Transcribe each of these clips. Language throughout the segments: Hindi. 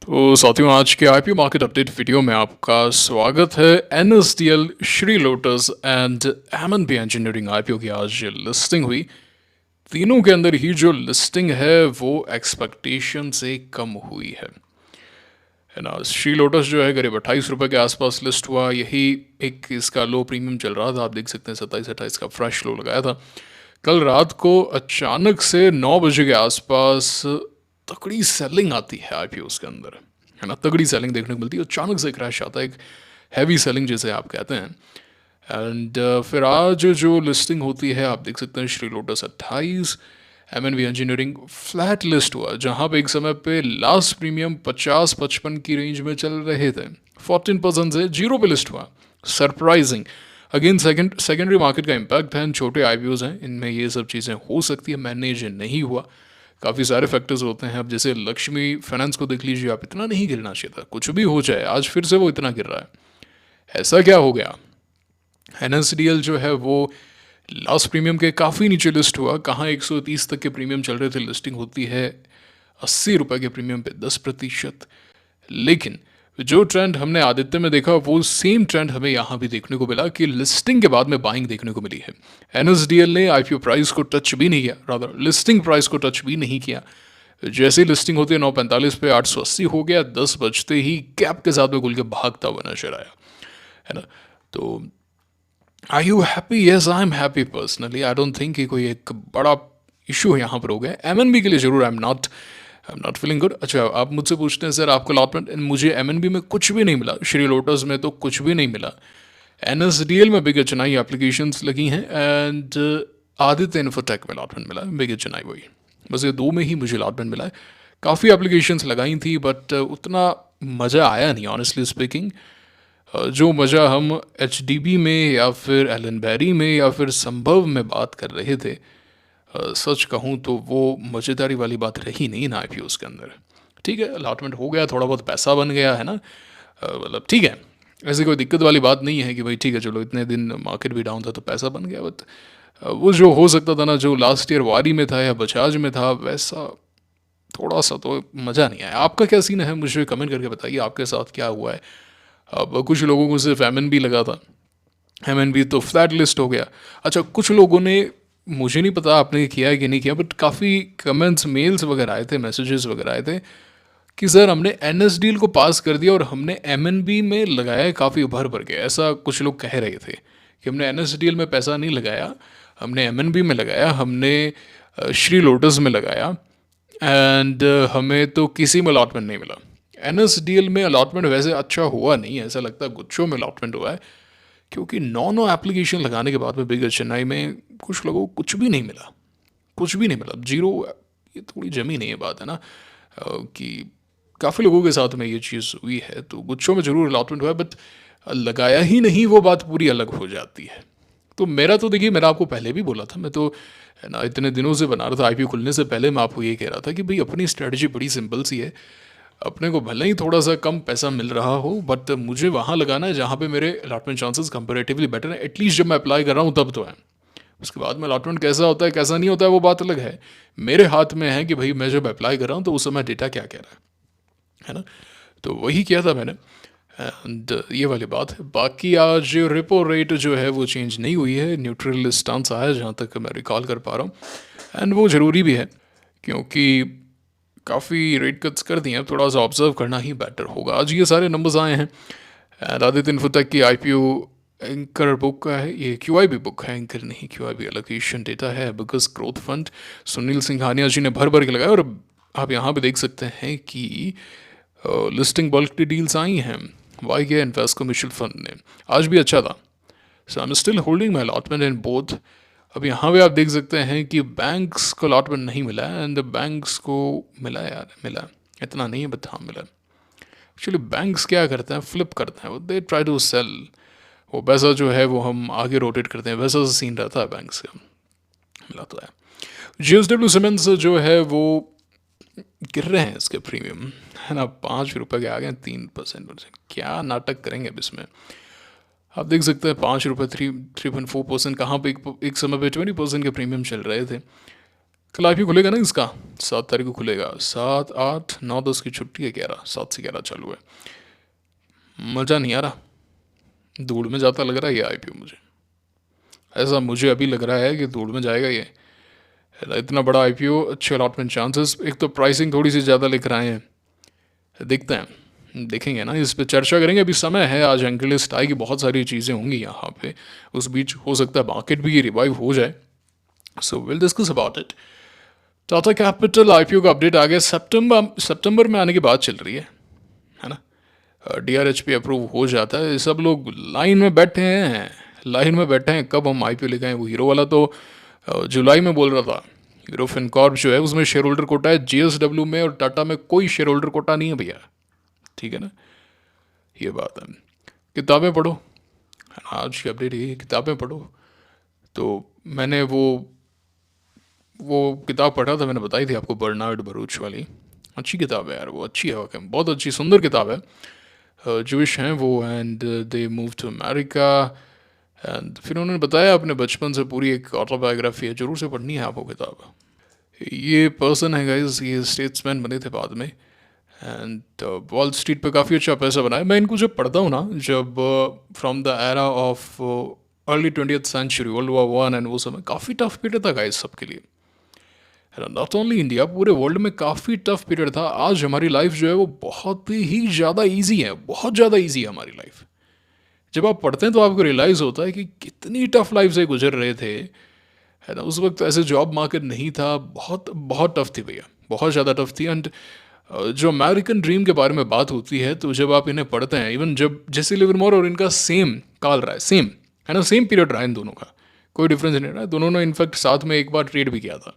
तो साथियों, आज के आईपीओ मार्केट अपडेट वीडियो में आपका स्वागत है। NSDL, Shri Lotus and MNB engineering IPO की आज लिस्टिंग हुई। तीनों के अंदर ही जो लिस्टिंग है वो एक्सपेक्टेशन से कम हुई है ना। श्री लोटस जो है करीब 28 रुपये के आसपास लिस्ट हुआ। यही एक इसका लो प्रीमियम चल रहा था, आप देख सकते हैं 27-28 का फ्रेश लो लगाया था। कल रात को अचानक से 9 बजे के आसपास तगड़ी सेलिंग आती है आईपीओ के अंदर, है ना। तगड़ी सेलिंग देखने को मिलती है, अचानक से क्रैश आता है, एक हैवी सेलिंग जिसे आप कहते हैं। एंड फिर आज जो लिस्टिंग होती है आप देख सकते हैं, Shri Lotus 28, MNB engineering flat list हुआ, जहां पे एक समय पे लास्ट प्रीमियम 50-55 की रेंज में चल रहे थे। 14% से जीरो पे लिस्ट हुआ, सरप्राइजिंग। अगेन सेकेंडरी मार्केट का इम्पैक्ट है, छोटे आईपीओज हैं, इनमें ये सब चीज़ें हो सकती है, मैनेज नहीं हुआ। काफ़ी सारे फैक्टर्स होते हैं। अब जैसे लक्ष्मी फाइनेंस को देख लीजिए आप, इतना नहीं गिरना चाहिए था, कुछ भी हो जाए आज फिर से वो इतना गिर रहा है, ऐसा क्या हो गया। एनएसडीएल जो है वो लास्ट प्रीमियम के काफ़ी नीचे लिस्ट हुआ। कहाँ 130 तक के प्रीमियम चल रहे थे, लिस्टिंग होती है 80 रुपये के प्रीमियम पे 10%। लेकिन जो ट्रेंड हमने आदित्य में देखा वो सेम ट्रेंड हमें यहाँ भी देखने को मिला कि लिस्टिंग के बाद में बाइंग देखने को मिली है। एनएसडीएल ने आईपीओ प्राइस को टच भी नहीं किया, रादर लिस्टिंग प्राइस को टच भी नहीं किया। जैसे ही लिस्टिंग होती है 9:45 पे 880 हो गया, 10 बजते ही कैप के साथ में खुल के भागता हुआ नजर आया, है ना। तो I you happy? Yes, I am happy personally. I don't think कि कोई एक बड़ा इशू यहाँ पर हो गया। एमएनबी के लिए जरूर I am not feeling good. अच्छा, आप मुझसे पूछते हैं सर आपको अलॉटमेंट, मुझे एमएनबी में कुछ भी नहीं मिला, श्री लोटस में तो कुछ भी नहीं मिला। एनएसडीएल में बिग चेन्नई एप्लीकेशंस लगी हैं एंड आदित्य इन्फोटेक में अलॉटमेंट मिला है, बिग चेन्नई वही, बस ये दो में ही मुझे अलॉटमेंट मिला है। काफ़ी एप्लीकेशंस लगाई थी बट उतना मज़ा आया नहीं, ऑनेस्टली स्पीकिंग। जो मज़ा हम एच में या फिर एलन बैरी में या फिर संभव में बात कर रहे थे, सच कहूँ तो वो मज़ेदारी वाली बात रही नहीं ना आई के अंदर। ठीक है, अलॉटमेंट हो गया, थोड़ा बहुत पैसा बन गया, है ना, मतलब ठीक है, ऐसी कोई दिक्कत वाली बात नहीं है कि भाई ठीक है चलो इतने दिन मार्केट भी डाउन था तो पैसा बन गया। बट वो जो हो सकता था ना, जो लास्ट ईयर वारी में था या बजाज में था, वैसा थोड़ा सा तो मज़ा नहीं आया। आपका क्या सीन है, मुझे कमेंट करके बताइए आपके साथ क्या हुआ है। अब कुछ लोगों को सिर्फ एम भी लगा था, एम भी तो फ्लैट लिस्ट हो गया। अच्छा, कुछ लोगों ने, मुझे नहीं पता आपने किया है कि नहीं किया, बट काफ़ी कमेंट्स मेल्स वगैरह आए थे, मैसेजेस वगैरह आए थे कि सर हमने एनएसडीएल को पास कर दिया और हमने एमएनबी में लगाया है काफ़ी भर भर के। ऐसा कुछ लोग कह रहे थे कि हमने एनएसडीएल में पैसा नहीं लगाया, हमने एमएनबी में लगाया, हमने श्री लोटस में लगाया एंड हमें तो किसी में अलॉटमेंट नहीं मिला। एनएसडीएल में अलॉटमेंट वैसे अच्छा हुआ नहीं है, ऐसा लगता है गुच्छों में अलॉटमेंट हुआ है, क्योंकि नौ एप्लीकेशन लगाने के बाद में बिग चेन्नई में कुछ लोगों को कुछ भी नहीं मिला, कुछ भी नहीं मिला, जीरो। ये थोड़ी जमी नहीं है बात, है ना, कि काफ़ी लोगों के साथ में ये चीज़ हुई है। तो गुच्छों में ज़रूर अलॉटमेंट हुआ है बट लगाया ही नहीं, वो बात पूरी अलग हो जाती है। तो मेरा तो देखिए, मैंने आपको पहले भी बोला था, मैं तो है ना इतने दिनों से बना रहा था, आईपीओ खुलने से पहले मैं आपको ये कह रहा था कि भाई अपनी स्ट्रेटजी बड़ी सिंपल सी है। अपने को भले ही थोड़ा सा कम पैसा मिल रहा हो बट मुझे वहाँ लगाना है जहाँ पे मेरे अलॉटमेंट चांसेस कंपेरेटिवली बेटर है, एटलीस्ट जब मैं अप्लाई कर रहा हूँ तब तो है। उसके बाद में अलॉटमेंट कैसा होता है कैसा नहीं होता है वो बात अलग है। मेरे हाथ में है कि भाई मैं जब अप्लाई कर रहा हूँ तो उस समय डेटा क्या कह रहा है ना। तो वही किया था मैंने एंड ये वाली बात है। बाकी आज रेपो रेट जो है वो चेंज नहीं हुई है, न्यूट्रल स्टांस आया जहाँ तक मैं रिकॉल कर पा रहा हूँ एंड वो ज़रूरी भी है क्योंकि काफ़ी रेट कट्स कर दिए हैं, थोड़ा सा ऑब्जर्व करना ही बेटर होगा। आज ये सारे नंबर्स आए हैं एंड आदित्य इन्फोटेक की आईपीओ एंकर बुक का है, ये क्यूआईबी बुक है, एंकर नहीं क्यूआईबी एलोकेशन डेटा है, because growth fund Sunil Singhania ji ने भर भर के लगाया। और आप यहाँ पे देख सकते हैं कि लिस्टिंग बल्क की डील्स आई हैं वाई के इन्वेस्को म्यूचुअल फंड ने, आज भी अच्छा था। So I am still holding my allotment in both. अब यहाँ पे आप देख सकते हैं कि बैंक्स को अलॉटमेंट नहीं मिला है एंड बैंक्स को मिला है, यार मिला, इतना नहीं है बट हाँ मिला। एक्चुअली बैंक्स क्या करते हैं, फ्लिप करते हैं, वो दे ट्राई टू सेल, वो पैसा जो है वो हम आगे रोटेट करते हैं, वैसा सीन रहता है बैंक्स का। मिला तो है। जेएसडब्ल्यू सीमेंट्स जो है वो गिर रहे हैं इसके प्रीमियम, है ना, 5 रुपये के आ गए 3%। क्या नाटक करेंगे अब इसमें। आप देख सकते हैं 5 रुपये 3.4%, कहाँ पे एक समय पे 20% के प्रीमियम चल रहे थे। कल आईपीओ खुलेगा ना इसका, 7 तारीख को खुलेगा। 7, 8, 9, 10 की छुट्टी है, 11, 7 से 11 चालू है। मज़ा नहीं आ रहा, धूल में जाता लग रहा है ये आईपीओ मुझे। ऐसा मुझे अभी लग रहा है कि धूल में जाएगा ये। इतना बड़ा आईपीओ, अच्छे अलॉटमेंट चांसेस, एक तो प्राइसिंग थोड़ी सी ज़्यादा लिख रहे हैं, देखते हैं, देखेंगे ना, इस पे चर्चा करेंगे। अभी समय है, आज एंकर लिस्ट आएगी, बहुत सारी चीज़ें होंगी यहाँ पे। उस बीच हो सकता है मार्केट भी रिवाइव हो जाए, so will discuss about it. Tata capital IPO का अपडेट आ गया, सितंबर में आने की बात चल रही है ना। डीआरएचपी अप्रूव हो जाता है, सब लोग लाइन में बैठे हैं, लाइन में बैठे हैं कब हम आईपीओ लेके आए। वो हीरो वाला तो जुलाई में बोल रहा था। हीरो फिनकॉर्प जो है उसमें शेयर होल्डर कोटा है, जेएसडब्ल्यू में और टाटा में कोई शेयर होल्डर कोटा नहीं है भैया, ठीक है ना, ये बात है। किताबें पढ़ो, है ना, आज की अपडेट ये, किताबें पढ़ो। तो मैंने वो किताब पढ़ा था, मैंने बताई थी आपको, बर्नार्ड बरूच वाली। अच्छी किताब है यार वो, अच्छी है वाकई में, बहुत अच्छी सुंदर किताब है। जूश हैं वो, and they move to America, and फिर उन्होंने बताया अपने बचपन से, पूरी एक ऑटोबायोग्राफी है, जरूर से पढ़नी है आपको किताब। ये पर्सन है गाइस, ये स्टेट्समैन बने थे बाद में, एंड वॉल स्ट्रीट पे काफ़ी अच्छा पैसा बनाया। मैं इनको जब पढ़ता हूँ ना, जब from the era of early 20th century, World War I, and वो समय काफ़ी टफ पीरियड था गाइस सबके लिए, नॉट ओनली इंडिया, पूरे वर्ल्ड में काफ़ी टफ पीरियड था। आज हमारी लाइफ जो है वो बहुत ही ज़्यादा ईजी है, बहुत ज़्यादा ईजी है हमारी लाइफ। जब आप पढ़ते हैं तो आपको रियलाइज़ होता है कि कितनी टफ लाइफ से गुजर रहे थे, है ना। उस वक्त ऐसे जॉब मार्केट नहीं था, बहुत बहुत टफ थी भैया, बहुत ज़्यादा टफ थी। एंड जो अमेरिकन ड्रीम के बारे में बात होती है, तो जब आप इन्हें पढ़ते हैं, इवन जब जेसी लिवरमोर और इनका सेम काल रहा है, सेम, है ना, सेम पीरियड रहा है इन दोनों का, कोई डिफरेंस नहीं रहा है। दोनों ने इनफैक्ट साथ में एक बार ट्रेड भी किया था।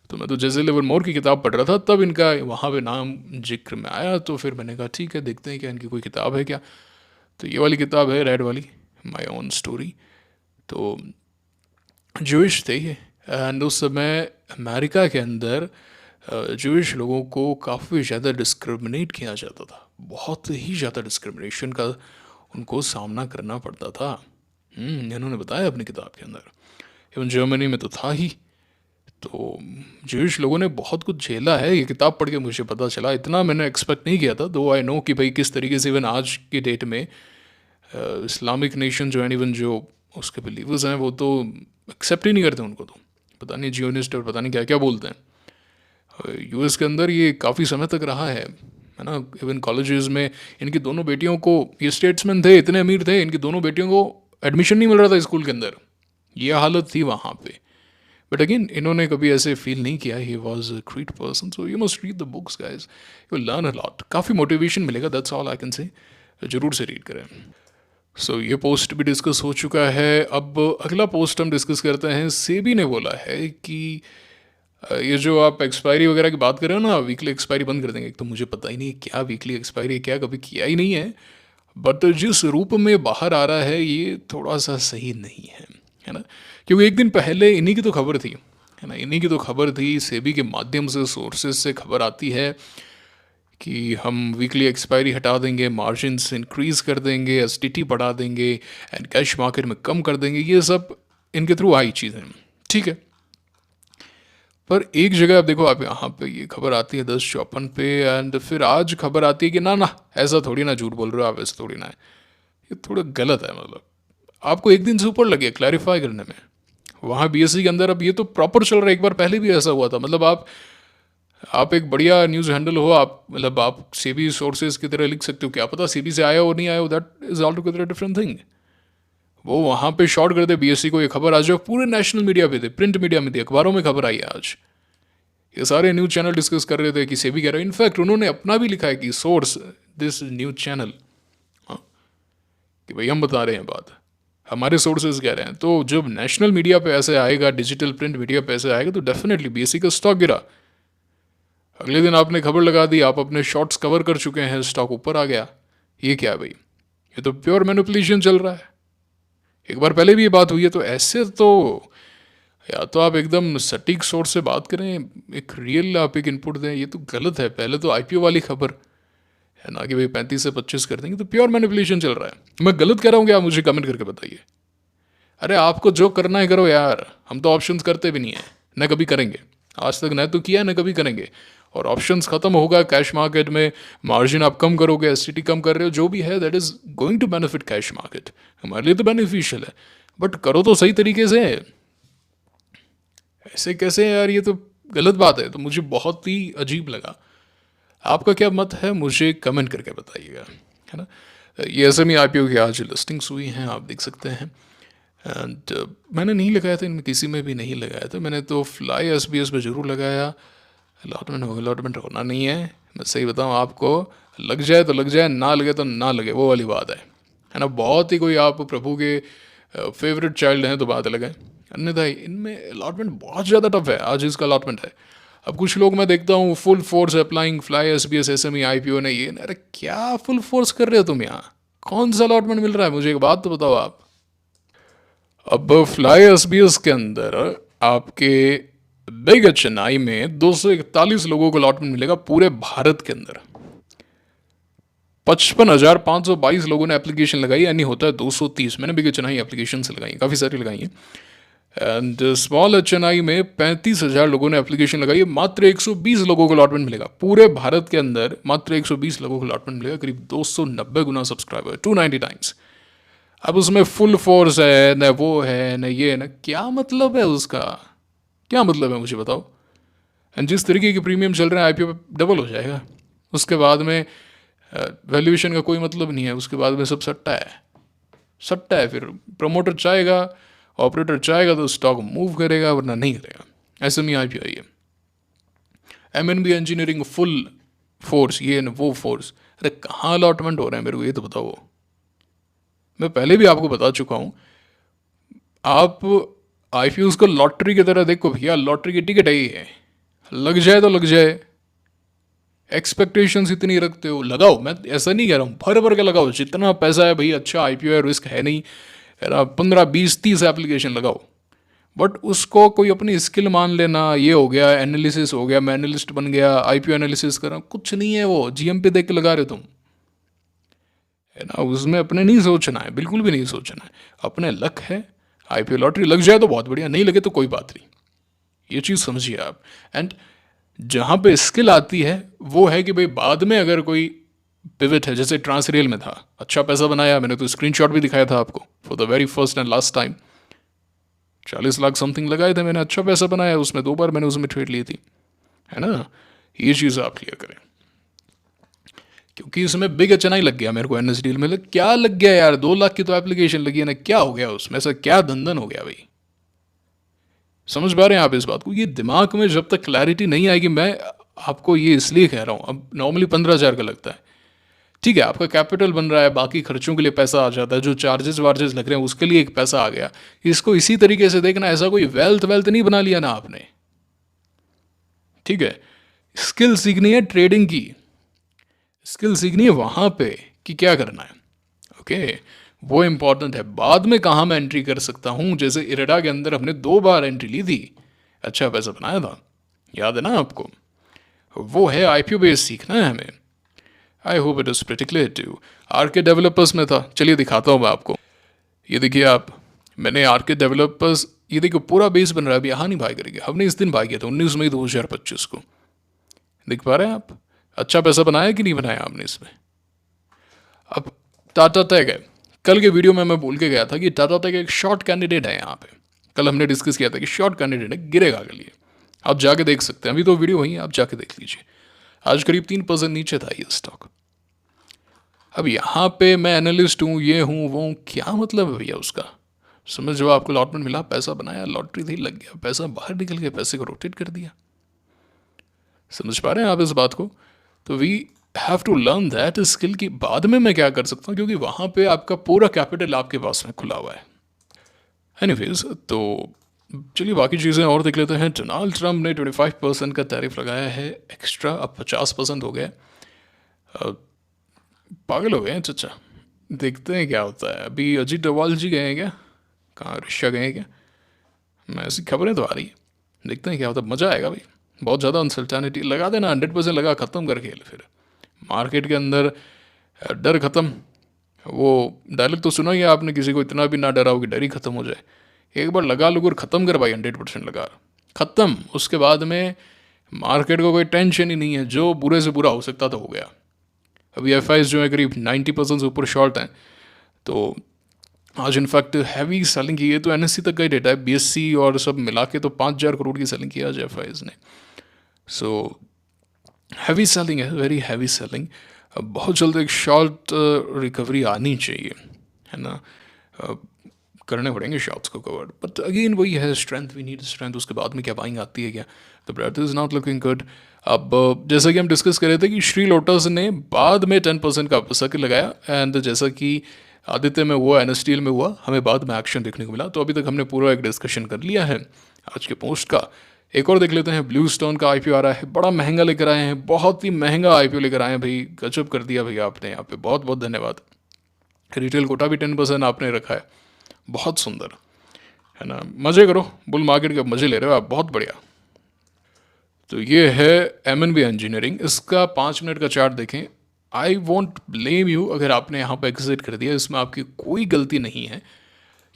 तो मैं तो जेसी लिवरमोर की किताब पढ़ रहा था, तब इनका वहाँ पे नाम जिक्र में आया, तो फिर मैंने कहा ठीक है, देखते हैं क्या इनकी कोई किताब है क्या। तो ये वाली किताब है, रेड वाली, माई ओन स्टोरी। तो जूइश थे ये, एंड उस समय अमेरिका के अंदर जूइश लोगों को काफ़ी ज़्यादा डिस्क्रिमिनेट किया जाता था, बहुत ही ज़्यादा डिस्क्रिमिनेशन का उनको सामना करना पड़ता था। इन्होंने बताया अपनी किताब के अंदर, इवन जर्मनी में तो था ही। तो जूइश लोगों ने बहुत कुछ झेला है, ये किताब पढ़ के मुझे पता चला। इतना मैंने एक्सपेक्ट नहीं किया था, दो आई नो कि भाई किस तरीके से इवन आज की डेट में इस्लामिक नेशन जो है, इवन जो उसके बिलीवर्स हैं, वो तो एक्सेप्ट ही नहीं करते उनको, तो पता नहीं जियोनिस्ट और पता नहीं क्या क्या बोलते हैं। यूएस के अंदर ये काफ़ी समय तक रहा है ना। इवन कॉलेजेस में इनकी दोनों बेटियों को, ये स्टेट्समैन थे, इतने अमीर थे, इनकी दोनों बेटियों को एडमिशन नहीं मिल रहा था स्कूल के अंदर, ये हालत थी वहाँ पे। बट अगेन इन्होंने कभी ऐसे फील नहीं किया, he was a great person. So you must read the books guys, you learn a lot, काफ़ी मोटिवेशन मिलेगा, that's all I can say. जरूर से रीड करें। सो ये पोस्ट भी डिस्कस हो चुका है। अब अगला पोस्ट हम डिस्कस करते हैं। सेबी ने बोला है कि ये जो आप एक्सपायरी वगैरह की बात कर रहे हो ना, वीकली एक्सपायरी बंद कर देंगे। एक तो मुझे पता ही नहीं क्या वीकली एक्सपायरी है, क्या कभी किया ही नहीं है, बट जिस रूप में बाहर आ रहा है ये थोड़ा सा सही नहीं है ना। क्योंकि एक दिन पहले इन्हीं की तो खबर थी, है ना, इन्हीं की तो खबर थी, सेबी के माध्यम से, सोर्सेज से खबर आती है कि हम वीकली एक्सपायरी हटा देंगे, मार्जिन्स इंक्रीज़ कर देंगे, एसटीटी बढ़ा देंगे, एंड कैश मार्केट में कम कर देंगे। ये सब इनके थ्रू आई चीज़ें, ठीक है। पर एक जगह आप देखो, आप यहाँ पे ये खबर आती है 10:54 पे, एंड फिर आज खबर आती है कि ना ना ऐसा थोड़ी ना, झूठ बोल रहे हो आप, ऐसा थोड़ी ना है। ये थोड़ा गलत है, मतलब आपको एक दिन से ऊपर लगे क्लैरिफाई करने में। वहाँ बीएससी के अंदर अब ये तो प्रॉपर चल रहा है, एक बार पहले भी ऐसा हुआ था। मतलब आप एक बढ़िया न्यूज़ हैंडल हो, आप मतलब आप सीबी सोर्सेज की तरह लिख सकते हो, क्या पता सीबी से आया हो नहीं आया हो, that is all together different thing. वो वहाँ पे शॉर्ट कर दे बीएससी को, ये खबर आ जाए, पूरे नेशनल मीडिया पे थे, प्रिंट मीडिया में थी, अखबारों में खबर आई है आज। ये सारे न्यूज़ चैनल डिस्कस कर रहे थे कि सेबी कह रहे हैं, इनफैक्ट उन्होंने अपना भी लिखा है कि सोर्स दिस न्यूज़ चैनल, हाँ, कि भाई हम बता रहे हैं बात, हमारे सोर्सेज कह रहे हैं। तो जब नेशनल मीडिया पे ऐसे आएगा, डिजिटल प्रिंट मीडिया पे ऐसे आएगा, तो डेफिनेटली बीएससी का स्टॉक गिरा। अगले दिन आपने खबर लगा दी, आप अपने शॉर्ट्स कवर कर चुके हैं, स्टॉक ऊपर आ गया। ये क्या है भाई, ये तो प्योर मैनिपुलेशन चल रहा है। एक बार पहले भी ये बात हुई है, तो ऐसे तो या तो आप एकदम सटीक सोर्स से बात करें, एक रियल आप एक इनपुट दें, ये तो गलत है। पहले तो आईपीओ वाली खबर है ना कि भाई 35 से 25 कर देंगे, तो प्योर मैनिपुलेशन चल रहा है। मैं गलत कह रहा हूँ क्या, आप मुझे कमेंट करके बताइए। अरे आपको जो करना है करो यार, हम तो ऑप्शंस करते भी नहीं है, न कभी करेंगे। आज तक न तो किया न कभी करेंगे। और ऑप्शंस खत्म होगा कैश मार्केट में, मार्जिन आप कम करोगे, एसटीटी कम कर रहे हो, जो भी है that is going to benefit cash market, हमारे लिए तो बेनिफिशियल है, बट करो तो सही तरीके से। ऐसे कैसे यार, ये तो गलत बात है। तो मुझे बहुत ही अजीब लगा। आपका क्या मत है मुझे कमेंट करके बताइएगा, है ना। ये एसएमई आईपीओ की आज लिस्टिंग्स हुई हैं, आप देख सकते हैं। एंड मैंने नहीं लगाया था इनमें, किसी में भी नहीं लगाया था मैंने, तो फ्लाई एसबीएस में ज़रूर लगाया। अलॉटमेंट होगा, अलॉटमेंट होना नहीं है, मैं सही बताऊँ आपको, लग जाए तो लग जाए, ना लगे तो ना लगे, वो वाली बात है ना। बहुत ही कोई आप प्रभु के फेवरेट चाइल्ड हैं तो बात अलग है, अन्यथा इनमें अलॉटमेंट बहुत ज़्यादा टफ है। आज इसका अलॉटमेंट है। अब कुछ लोग मैं देखता हूँ full force applying fly SBS SME IPO ने, ये अरे क्या फुल फोर्स कर रहे हो तुम यहाँ, कौन सा अलॉटमेंट मिल रहा है, मुझे एक बात तो बताओ आप। अब फ्लाई एसबीएस के अंदर आपके बिग चेन्नई में 241 लोगों को अलॉटमेंट मिलेगा पूरे भारत के अंदर। 55,522 लोगों ने एप्लीकेशन लगाई, यानी होता है 230। मैंने बिग चेन्नई एप्लीकेशन से लगाई, काफ़ी सारी लगाई हैं। एंड स्मॉल चेन्नई में 35,000 लोगों ने एप्लीकेशन लगाई, मात्र 120 लोगों को अलॉटमेंट मिलेगा पूरे भारत के अंदर, मात्र 120 लोगों को अलॉटमेंट मिलेगा, करीब 290 गुना सब्सक्राइबर, 290 टाइम्स। अब उसमें फुल फोर्स है न, वो है न, ये न, क्या मतलब है उसका, क्या मतलब है मुझे बताओ। एंड जिस तरीके की प्रीमियम चल रहे हैं आईपीओ पे डबल हो जाएगा, उसके बाद में वैल्यूएशन का कोई मतलब नहीं है, उसके बाद में सब सट्टा है, सट्टा है। फिर प्रमोटर चाहेगा, ऑपरेटर चाहेगा तो स्टॉक मूव करेगा, वरना नहीं करेगा। ऐसे में आईपीओ है ये। एमएनबी इंजीनियरिंग फुल फोर्स, ये न वो फोर्स, अरे कहाँ अलॉटमेंट हो रहे हैं मेरे को ये तो बताओ। मैं पहले भी आपको बता चुका हूँ, आप आईपीओ को लॉटरी की तरह देखो भैया, लॉटरी की टिकट है ये, लग जाए तो लग जाए। एक्सपेक्टेशंस इतनी रखते हो, लगाओ, मैं ऐसा नहीं कह रहा हूँ, भर भर के लगाओ, जितना पैसा है भाई, अच्छा आईपीओ है, रिस्क है नहीं, है ना, 15 20 30 एप्लीकेशन लगाओ। बट उसको कोई अपनी स्किल मान लेना, ये हो गया एनालिसिस हो गया, मैं एनालिस्ट बन गया, आईपीओ एनालिसिस कर रहा हूँ, कुछ नहीं है वो, जीएम पे देख के लगा रहे हो तुम, है ना। उसमें अपने नहीं सोचना है, बिल्कुल भी नहीं सोचना है, अपने लक है। आईपीओ लॉटरी लग जाए तो बहुत बढ़िया, नहीं लगे तो कोई बात नहीं, ये चीज़ समझिए आप। एंड जहाँ पे स्किल आती है वो है कि भाई बाद में अगर कोई पिवट है, जैसे ट्रांसरियल में था, अच्छा पैसा बनाया, मैंने तो स्क्रीनशॉट भी दिखाया था आपको, for the very first and last time 40 lakh something लगाए थे मैंने, अच्छा पैसा बनाया उसमें, 2 बार मैंने उसमें ट्रेड ली थी, है ना। ये चीज़ आप क्लियर करें, क्योंकि इसमें बिग एचएनआई लग गया मेरे को, एनएस डील में क्या लग गया यार, 2 लाख की तो एप्लीकेशन लगी है ना, क्या हो गया उसमें, ऐसा क्या धंधन हो गया भाई। समझ पा रहे हैं आप इस बात को, ये दिमाग में जब तक क्लैरिटी नहीं आएगी, मैं आपको ये इसलिए कह रहा हूँ। अब नॉर्मली 15,000 का लगता है, ठीक है, आपका कैपिटल बन रहा है, बाकी खर्चों के लिए पैसा आ जाता है, जो चार्जेस वार्जेस लग रहे हैं उसके लिए एक पैसा आ गया। इसको इसी तरीके से देखना, ऐसा कोई वेल्थ वेल्थ नहीं बना लिया ना आपने, ठीक है। स्किल सीखनी है ट्रेडिंग की, स्किल सीखनी है वहाँ पे कि क्या करना है, ओके, वो इंपॉर्टेंट है। बाद में कहाँ मैं एंट्री कर सकता हूँ, जैसे इरेडा के अंदर हमने 2 बार एंट्री ली थी, अच्छा पैसा बनाया था, याद है ना आपको। वो है आईपीओ बेस सीखना है हमें। I hope it is pretty clear too. RK developers में था, चलिए दिखाता हूँ मैं आपको। ये देखिए आप, मैंने आरके डेवलपर्स, ये देखिए पूरा बेस बन रहा है, अभी यहाँ नहीं बाय करेंगे, हमने इस दिन बाय किया था 19 मई 2025 को, देख पा रहे हैं आप। अच्छा पैसा बनाया कि नहीं बनाया आपने इसमें। अब टाटा टेक है, कल के वीडियो में मैं बोल के गया था कि टाटा टेक एक शॉर्ट कैंडिडेट है यहाँ पे, कल हमने डिस्कस किया था कि शॉर्ट कैंडिडेट है, गिरेगा के लिए। आप जाके देख सकते हैं, अभी तो वीडियो वही है, आप जाके देख लीजिए। आज करीब 3% नीचे था ये स्टॉक। अब यहाँ पे मैं एनालिस्ट हूँ, ये हूँ वो हूँ, क्या मतलब है भैया उसका। समझ जो आपको अलॉटमेंट मिला, पैसा बनाया, लॉटरी थी, लग गया पैसा, बाहर निकल गया, पैसे को रोटेट कर दिया। समझ पा रहे हैं आप इस बात को। तो we have to learn that skill की बाद में मैं क्या कर सकता हूँ, क्योंकि वहाँ पे आपका पूरा कैपिटल आपके पास में खुला हुआ है। एनीवेज, तो चलिए बाकी चीज़ें और देख लेते हैं। डोनाल्ड ट्रंप ने 25% का टैरिफ लगाया है एक्स्ट्रा, अब 50% हो गया। पागल हो गए हैं चचा, देखते हैं क्या होता है। अभी अजीत डोवाल जी गए हैं क्या, कहाँ रशिया गए हैं क्या, मैं ऐसी खबरें तो आ रही है, देखते हैं क्या होता है। मज़ा आएगा भाई, बहुत ज़्यादा अनसर्टेनिटी, लगा देना 100% लगा, ख़त्म कर खेल। फिर मार्केट के अंदर डर ख़त्म। वो डायलॉग तो सुना ही है आपने, किसी को इतना भी ना डराओ कि डर ही ख़त्म हो जाए। एक बार लगा लो और ख़त्म कर भाई, 100% लगा, ख़त्म। उसके बाद में मार्केट को कोई टेंशन ही नहीं है, जो बुरे से बुरा हो सकता था हो गया। अभी एफ जो है करीब 90% से ऊपर शॉर्ट हैं। तो आज इनफैक्ट हैवी सेलिंग की है, तो एनएससी तक का ही डेटा है, बीएससी और सब मिला के तो 5,000 करोड़ की सेलिंग की आज एफ ने। सो हैवी सेलिंग है, वेरी हैवी सेलिंग। बहुत जल्द एक शॉर्ट रिकवरी आनी चाहिए, है ना। अ, करने पड़ेंगे शॉर्ट्स को कवर, बट अगेन वही है, स्ट्रेंथ, वी नीड स्ट्रेंथ। उसके बाद में क्या बाइंग आती है क्या, तो breath is not looking good. अब जैसा कि हम डिस्कस कर रहे थे कि श्री लोटस ने बाद में 10% का अपसक लगाया, एंड जैसा कि आदित्य में हुआ, एनएसटीएल में हुआ, हमें बाद में एक्शन देखने को मिला। तो अभी तक हमने पूरा एक डिस्कशन कर लिया है आज के पोस्ट का। एक और देख लेते हैं, ब्लू स्टोन का आईपीओ आ रहा है, बड़ा महंगा लेकर आए हैं, बहुत ही महंगा आईपीओ लेकर आए हैं भाई, गजब कर दिया भैया आपने यहाँ पे, बहुत बहुत धन्यवाद। रिटेल कोटा भी 10% आपने रखा है, बहुत सुंदर, है ना। मज़े करो, बुल मार्केट के मज़े ले रहे हो आप, बहुत बढ़िया। तो ये है एमएनबी इंजीनियरिंग, इसका 5 मिनट का चार्ट देखें। आई वॉन्ट ब्लेम यू अगर आपने यहाँ पर एग्जिट कर दिया, इसमें आपकी कोई गलती नहीं है,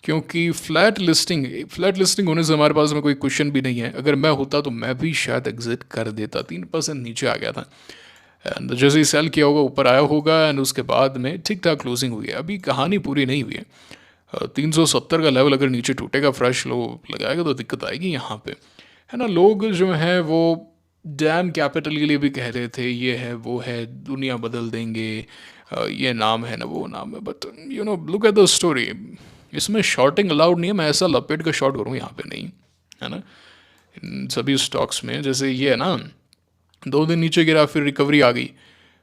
क्योंकि फ्लैट लिस्टिंग होने से हमारे पास में कोई क्वेश्चन भी नहीं है। अगर मैं होता तो मैं भी शायद एग्जिट कर देता, 3% नीचे आ गया था, एंड जैसे ही सेल किया होगा ऊपर आया होगा, एंड उसके बाद में ठीक ठाक क्लोजिंग हुई है। अभी कहानी पूरी नहीं हुई है, 370 का लेवल अगर नीचे टूटेगा, फ्रेश लो लगाएगा तो दिक्कत आएगी यहाँ पे, है ना। लोग जो हैं वो डैम कैपिटल के लिए भी कह रहे थे, ये है वो है, दुनिया बदल देंगे, ये नाम है ना वो नाम है, but you know look at the story. इसमें शॉर्टिंग अलाउड नहीं है, मैं ऐसा लपेट का शॉर्ट करूँ यहाँ पे नहीं, है ना। इन सभी स्टॉक्स में जैसे ये है ना, 2 दिन नीचे गिरा, फिर रिकवरी आ गई,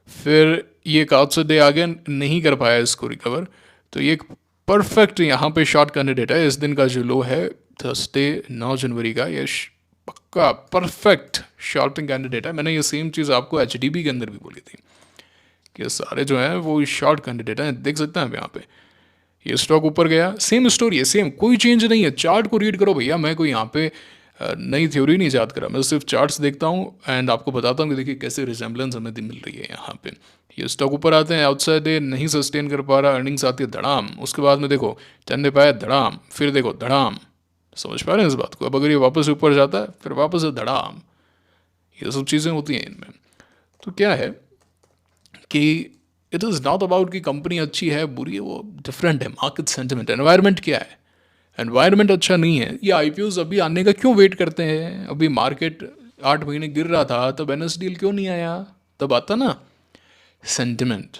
फिर ये एक आउट से डे आ गया, नहीं कर पाया इसको रिकवर, तो ये एक परफेक्ट यहाँ पे शॉर्ट कैंडिडेट है। इस दिन का जो लो है थर्सडे 9 जनवरी का, ये पक्का परफेक्ट शॉर्टिंग कैंडिडेट है। मैंने ये सेम चीज़ आपको एचडीबी के अंदर भी बोली थी कि सारे जो हैं वो शॉर्ट कैंडिडेट हैं, देख सकते हैं आप यहाँ पे। ये स्टॉक ऊपर गया, सेम स्टोरी है, सेम, कोई चेंज नहीं है। चार्ट को रीड करो भैया, मैं कोई यहाँ पे नई थ्योरी नहीं याद करा, मैं सिर्फ चार्ट्स देखता हूँ एंड आपको बताता हूँ कि देखिए कैसे रिजेंबलेंस हमें मिल रही है यहाँ पे। ये स्टॉक ऊपर आते हैं, आउटसाइड डे नहीं सस्टेन कर पा रहा, अर्निंग्स आती है धड़ाम, उसके बाद में देखो चलने पाया धड़ाम, फिर देखो धड़ाम, समझ पा रहे हैं इस बात को। अब अगर ये वापस ऊपर जाता है फिर वापस से धड़ाम, ये सब चीज़ें होती हैं इनमें। तो क्या है कि इट इज़ नॉट अबाउट कि कंपनी अच्छी है बुरी है, वो डिफरेंट है। मार्केट सेंटिमेंट, एनवायरनमेंट क्या है, एनवायरनमेंट अच्छा नहीं है। ये आईपीओज अभी आने का क्यों वेट करते हैं, अभी मार्केट 8 महीने गिर रहा था तब एनएसडीएल क्यों नहीं आया, तब आता ना सेंटिमेंट।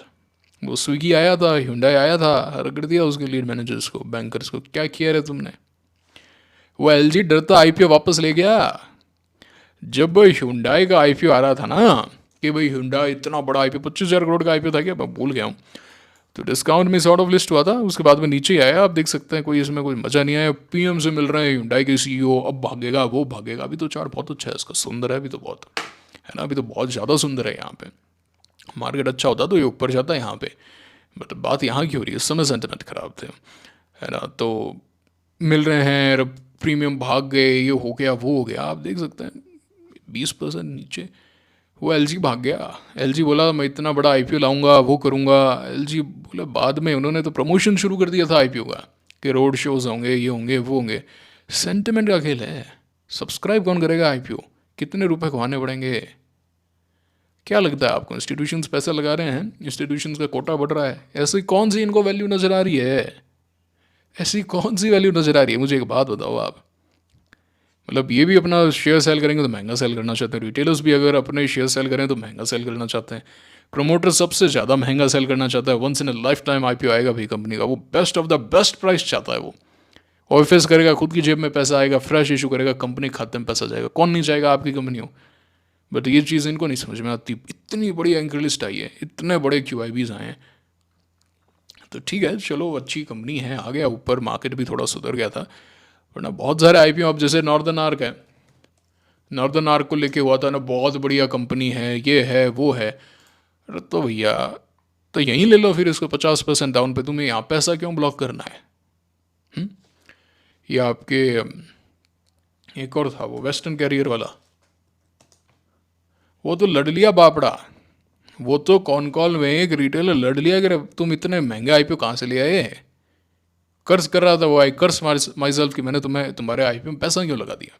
वो स्विगी आया था, hyundai आया था, रगड़ दिया उसके लीड मैनेजर्स को, बैंकर्स को, क्या किया रे तुमने। वो एलजी डरता आईपीओ वापस ले गया। जब hyundai का आईपीओ आ रहा था ना कि भाई hyundai इतना बड़ा आईपीओ, 25,000 करोड़ का आईपीओ था क्या, मैं भूल गया हूँ, तो डिस्काउंट में सॉर्ट ऑफ लिस्ट हुआ था, उसके बाद में नीचे ही आया। आप देख सकते हैं कोई इसमें कोई मज़ा नहीं आया। पीएम से मिल रहे हैं hyundai के सीईओ, अब भागेगा वो भागेगा। अभी तो चार्ट बहुत अच्छा है इसका, सुंदर है अभी तो बहुत, है ना, अभी तो बहुत ज़्यादा सुंदर है। यहाँ पे मार्केट अच्छा होता तो ये ऊपर जाता है यहाँ पे, बट बात यहाँ की हो रही है, इस समय सेंटिमेंट खराब थे, है ना। तो मिल रहे हैं, प्रीमियम भाग गए, ये हो गया वो हो गया, आप देख सकते हैं 20% नीचे। वो एलजी भाग गया, एलजी बोला मैं इतना बड़ा आईपीओ लाऊंगा, वो करूंगा। एलजी बोले बाद में, उन्होंने तो प्रमोशन शुरू कर दिया था आईपीओ का कि रोड शोज होंगे, ये होंगे वो होंगे। सेंटिमेंट का खेल है, सब्सक्राइब कौन करेगा आईपीओ, कितने रुपए खुआने पड़ेंगे। क्या लगता है आपको, इंस्टीट्यूशंस पैसा लगा रहे हैं, इंस्टीट्यूशंस का कोटा बढ़ रहा है, ऐसी कौन सी इनको वैल्यू नज़र आ रही है, ऐसी कौन सी वैल्यू नज़र आ रही है, मुझे एक बात बताओ आप। मतलब ये भी अपना शेयर सेल करेंगे तो महंगा सेल करना चाहते हैं, रिटेलर्स भी अगर अपने शेयर सेल करें तो महंगा सेल करना चाहते हैं, प्रमोटर सबसे ज़्यादा महंगा सेल करना चाहता है। Once in a lifetime IPO आएगा भाई कंपनी का, वो best of the best price चाहता है। वो ऑफिस करेगा, खुद की जेब में पैसा आएगा, फ्रेश इशू करेगा, कंपनी खाते में पैसा जाएगा, कौन नहीं चाहेगा आपकी कंपनी हो। बट ये चीज़ इनको नहीं समझ में आती। इतनी बड़ी एंकर लिस्ट आई है, इतने बड़े क्यूआईबीज आए हैं, तो ठीक है चलो अच्छी कंपनी है, आ गया ऊपर, मार्केट भी थोड़ा सुधर गया था। वरना बहुत सारे आईपीओ, अब जैसे नॉर्दर्न आर्क है, नॉर्दर्न आर्क को लेके हुआ था ना, बहुत बढ़िया कंपनी है, ये है वो है। अरे तो भैया तो यहीं ले लो फिर इसको 50% डाउन पे, तुम्हें यहाँ पैसा क्यों ब्लॉक करना है। ये आपके एक और था वो वेस्टर्न कैरियर वाला, वो तो लड़ लिया बापड़ा, वो तो कॉन कॉल में एक रिटेलर लड़ लिया कि तुम इतने महंगे आईपीओ कहाँ से ले आए। कर्ज कर रहा था वो, आई कर्स माई सेल्फ कि मैंने तुम्हारे आईपीओ में पैसा क्यों लगा दिया।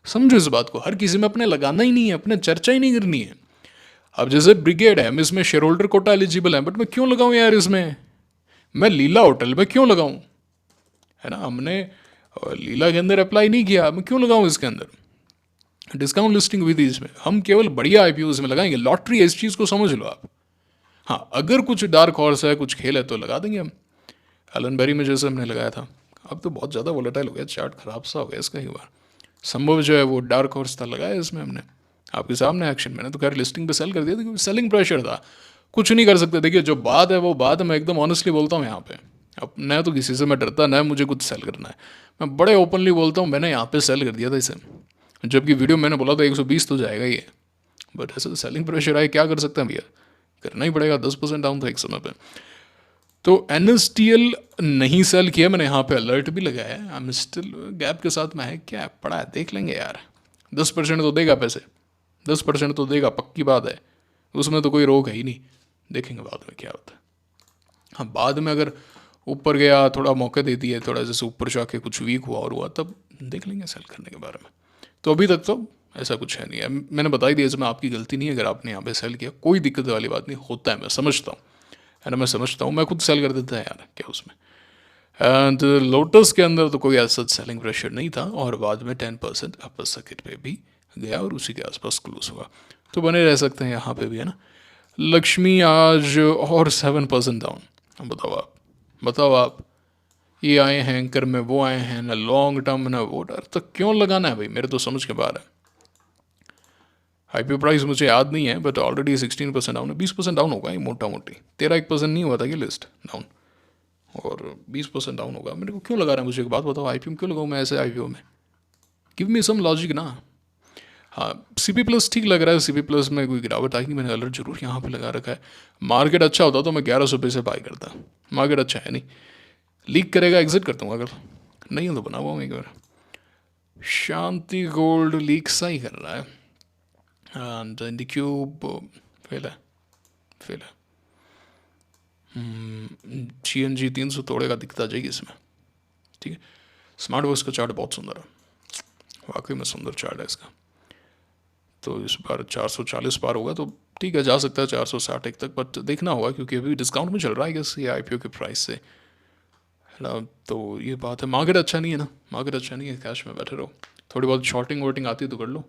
समझो इस बात को, हर किसी में अपने लगाना ही नहीं है, अपने चर्चा ही नहीं करनी है। अब जैसे ब्रिगेड है, हम इसमें शेयर होल्डर कोटा एलिजिबल है, बट मैं क्यों लगाऊं यार इसमें? मैं लीला होटल में क्यों लगाऊं? है ना, हमने लीला के अंदर अप्लाई नहीं किया, मैं क्यों लगाऊं इसके अंदर? डिस्काउंट लिस्टिंग हुई थी इसमें, हम केवल बढ़िया आईपीओ में लगाएंगे। लॉटरी है, इस चीज़ को समझ लो आप। हाँ, अगर कुछ डार्क हॉर्स है, कुछ खेल है, तो लगा देंगे हम। एलन बेरी में जैसे हमने लगाया था, अब तो बहुत ज़्यादा वोलेटाइल हो गया, चार्ट खराब सा हो गया इसका ही बार। संभव जो है वो डार्क हॉर्स था, लगाया इसमें हमने आपके सामने एक्शन। मैंने तो खैर लिस्टिंग पे सेल कर दिया था क्योंकि सेलिंग प्रेशर था, कुछ नहीं कर सकते। देखिए जो बात है वो बात है, मैं एकदम ऑनेस्टली बोलता हूँ यहाँ पे। अब न तो किसी से मैं डरता, न मुझे कुछ सेल करना है, मैं बड़े ओपनली बोलता हूँ, मैंने यहाँ पे सेल कर दिया था इसे। जबकि वीडियो मैंने बोला था 120 तो जाएगा ही है, बट ऐसे तो सेलिंग प्रेशर आए, क्या कर सकते हैं भैया, करना ही पड़ेगा। 10% डाउन था एक समय पे। तो NSTL नहीं सेल किया मैंने, यहाँ पे अलर्ट भी लगाया है। आई एम स्टिल गैप के साथ में है, क्या पड़ा है देख लेंगे यार। 10% तो देगा पैसे, 10% तो देगा, पक्की बात है, उसमें तो कोई रोक है ही नहीं। देखेंगे बाद में क्या होता है। हाँ, बाद में अगर ऊपर गया, थोड़ा मौका दे दिए, थोड़ा जैसे ऊपर जाके कुछ वीक हुआ और हुआ, तब देख लेंगे सेल करने के बारे में। तो अभी तक तो ऐसा कुछ है नहीं है। मैंने बताई दिया, इसमें आपकी गलती नहीं है अगर आपने यहाँ पे सेल किया, कोई दिक्कत वाली बात नहीं, होता है, मैं समझता हूँ, है ना, मैं समझता हूँ, मैं खुद सेल कर देता है यार, क्या उसमें। एंड लोटस के अंदर तो कोई ऐसा सेलिंग प्रेशर नहीं था, और बाद में 10% अपर सर्किट पे भी गया और उसी के आसपास क्लोज हुआ, तो बने रह सकते हैं यहाँ पे भी, है ना। लक्ष्मी आज और 7% डाउन। अब बताओ आप, ये आए हैं एंकर में, वो आए हैं, ना लॉन्ग टर्म ना वो डर, तो क्यों लगाना है भाई, मेरे तो समझ के बाहर है। आईपीओ प्राइस मुझे याद नहीं है, बट ऑलरेडी 16% डाउन है, 20% डाउन होगा ये मोटा मोटी। तेरा 1% नहीं हुआ था कि लिस्ट डाउन, और 20% डाउन होगा। मेरे को क्यों लगा रहा है, मुझे एक बात बताओ, आईपीओ में क्यों लगाऊँ मैं ऐसे आईपीओ में? गिव मी सम लॉजिक ना। हाँ, CP+ ठीक लग रहा है, CP+ में कोई गिरावट आएगी, मैंने अलर्ट जरूर यहाँ पे लगा रखा है। मार्केट अच्छा होता तो मैं 1100 से बाई करता, मार्केट अच्छा है नहीं, लीक करेगा एग्जिट करता हूँ, अगर नहीं तो बना हुआ हूँ एक बार। शांति गोल्ड लीक सा ही कर रहा है, एंड IndiCube फेल है, फेल है। GNG 300 तोड़ेगा दिखता जाएगी इसमें, ठीक है। स्मार्ट वर्क्स का चार्ट बहुत सुंदर है, वाकई में सुंदर चार्ट है इसका। तो इस बार 440 पार होगा तो ठीक है, जा सकता है 460 तक, बट देखना होगा क्योंकि अभी डिस्काउंट में चल रहा है कैसे IPO के प्राइस से, है ना। तो ये बात है, मार्केट अच्छा नहीं है ना, मार्केट अच्छा नहीं है, कैश में बैठे रहो। थोड़ी बहुत शॉर्टिंग वोटिंग आती है तो कर लो,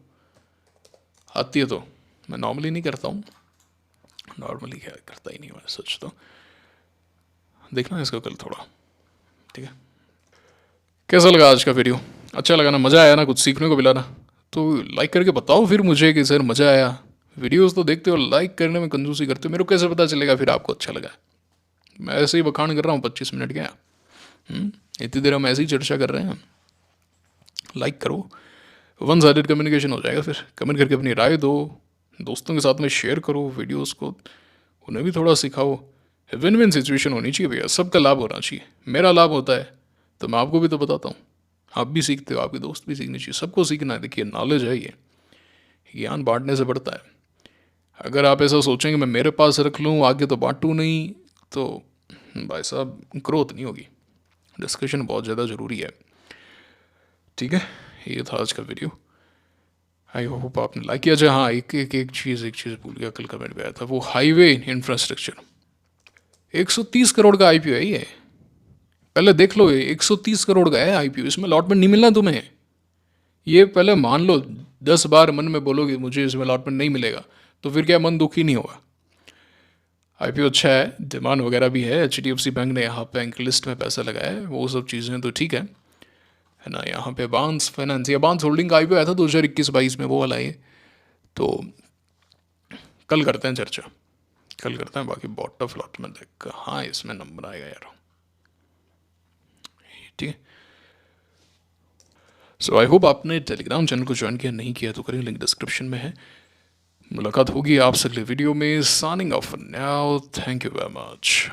आती है तो। मैं नॉर्मली नहीं करता हूँ, नॉर्मली क्या करता ही नहीं मैं, सच तो। देखना इसको कल थोड़ा, ठीक है। कैसा लगा आज का वीडियो? अच्छा लगा ना, मज़ा आया ना, कुछ सीखने को मिला ना? तो लाइक करके बताओ फिर मुझे कि सर मज़ा आया। वीडियोस तो देखते हो, लाइक करने में कंजूसी करते हो, मेरे को कैसे पता चलेगा फिर आपको अच्छा लगा? मैं ऐसे ही बखान कर रहा हूँ 25 मिनट क्या, इतनी देर हम ऐसे ही चर्चा कर रहे हैं। लाइक करो, वन साइडेड कम्युनिकेशन हो जाएगा। फिर कमेंट करके अपनी राय दो, दोस्तों के साथ में शेयर करो वीडियोस को, उन्हें भी थोड़ा सिखाओ। विन विन सिचुएशन होनी चाहिए भैया, सबका लाभ होना चाहिए। मेरा लाभ होता है तो मैं आपको भी तो बताता हूँ, आप भी सीखते हो, आपके दोस्त भी सीखने चाहिए, सबको सीखना है। देखिए नॉलेज है ये, ज्ञान बांटने से बढ़ता है। अगर आप ऐसा सोचेंगे मैं मेरे पास रख लूँ आगे तो बांटूँ नहीं, तो भाई साहब ग्रोथ नहीं होगी। डिस्कशन बहुत ज़्यादा ज़रूरी है, ठीक है। ये था आज का वीडियो, आई होप आपने लाइक किया जाए। हाँ, एक चीज़ भूल गया, कल कमेंट में आया था, वो हाईवे इंफ्रास्ट्रक्चर 130 करोड़ का IPO है ये, पहले देख लो। ये 130 करोड़ का है IPO, इसमें अलॉटमेंट नहीं मिलना तुम्हें, ये पहले मान लो। 10 बार मन में बोलोगे मुझे इसमें अलॉटमेंट नहीं मिलेगा, तो फिर क्या मन दुखी नहीं होगा? IPO अच्छा है, डिमांड वगैरह भी है, HDFC बैंक ने यहाँ बैंक लिस्ट में पैसा लगाया है, वो सब चीज़ें तो ठीक है ना। यहाँ पे बांस फाइनेंस या बांस होल्डिंग का IPO आया था 2021-22 में, वो वाला ये। तो कल करते हैं चर्चा, कल करते हैं। बाकी बॉट ऑफ अलॉटमेंट कहाँ इसमें नंबर आएगा यार, ठीक है। सो आई होप आपने टेलीग्राम चैनल को ज्वाइन किया, नहीं किया तो करें, लिंक डिस्क्रिप्शन में है। मुलाकात होगी आपसे अगले वीडियो में। Signing off now, thank you very much.